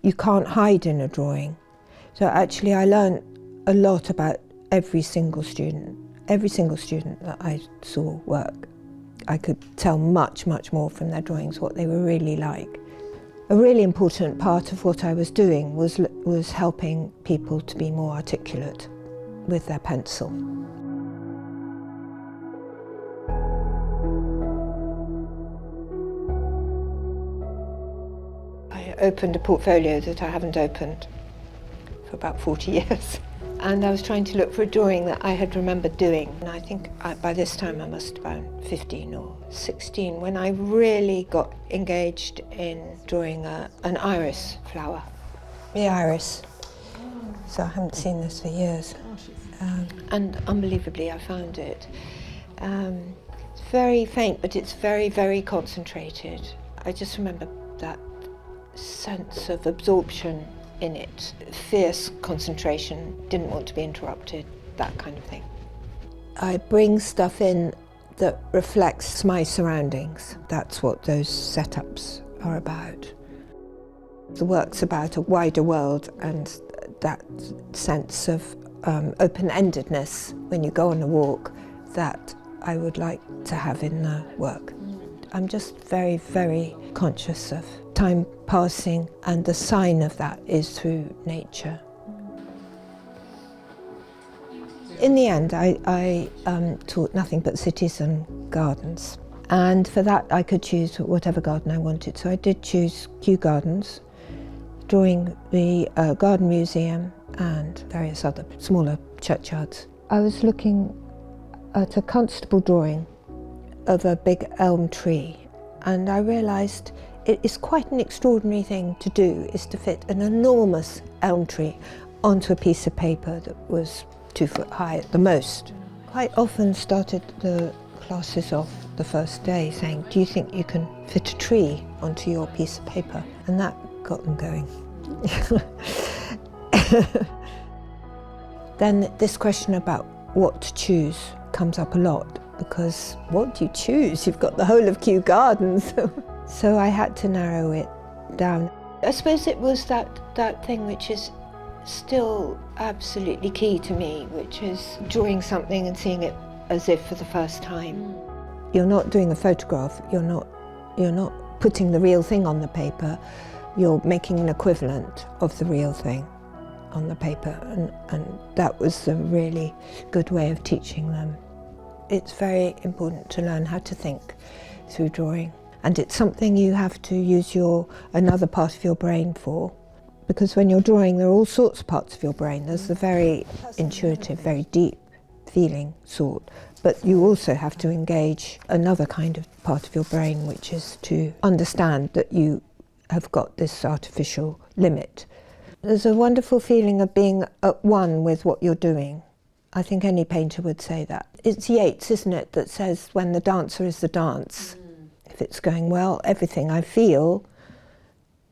you can't hide in a drawing. So actually I learned a lot about every single student that I saw work. I could tell much more from their drawings what they were really like. A really important part of what I was doing was helping people to be more articulate with their pencil. I opened a portfolio that I haven't opened for about 40 years. And I was trying to look for a drawing that I had remembered doing. And I think by this time I must have been 15 or 16 when I really got engaged in drawing an iris flower. The iris. So I haven't seen this for years. And unbelievably I found it. It's very faint, but it's very concentrated. I just remember that sense of absorption in it, fierce concentration, didn't want to be interrupted, that kind of thing. I bring stuff in that reflects my surroundings. That's what those setups are about. The work's about a wider world and that sense of open-endedness when you go on a walk that I would like to have in the work. I'm just very conscious of time passing, and the sign of that is through nature. In the end, I taught nothing but cities and gardens, and for that I could choose whatever garden I wanted. So I did choose Kew Gardens, drawing the Garden Museum and various other smaller churchyards. I was looking at a constable drawing of a big elm tree, and I realised it is quite an extraordinary thing to do, is to fit an enormous elm tree onto a piece of paper that was 2 foot high at the most. Quite often started the classes off the first day saying, do you think you can fit a tree onto your piece of paper? And that got them going. Then this question about what to choose comes up a lot, because what do you choose? You've got the whole of Kew Gardens. So I had to narrow it down. I suppose it was that thing which is still absolutely key to me, which is drawing something and seeing it as if for the first time. You're not doing a photograph, you're not putting the real thing on the paper, you're making an equivalent of the real thing on the paper, and that was a really good way of teaching them. It's very important to learn how to think through drawing, and it's something you have to use another part of your brain for, because when you're drawing there are all sorts of parts of your brain. There's the very intuitive, very deep feeling sort, but you also have to engage another kind of part of your brain, which is to understand that you have got this artificial limit. There's a wonderful feeling of being at one with what you're doing. I think any painter would say that. It's Yeats, isn't it, that says when the dancer is the dance. If it's going well, everything I feel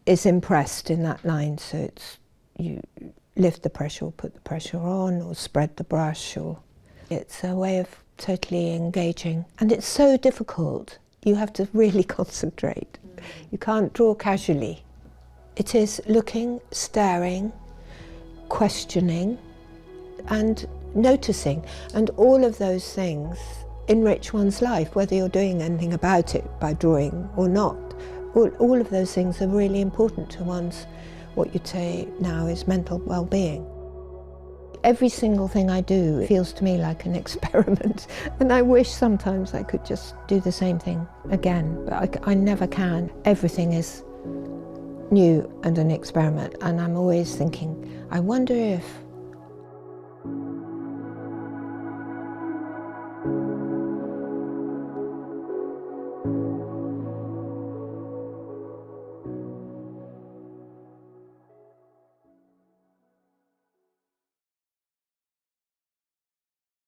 is impressed in that line. So it's you lift the pressure or put the pressure on or spread the brush, or it's a way of totally engaging. And it's so difficult. You have to really concentrate. You can't draw casually. It is looking, staring, questioning, and noticing. And all of those things enrich one's life, whether you're doing anything about it by drawing or not. All of those things are really important to one's, what you'd say now is mental well-being. Every single thing I do feels to me like an experiment, and I wish sometimes I could just do the same thing again, but I never can. Everything is new and an experiment, and I'm always thinking, I wonder if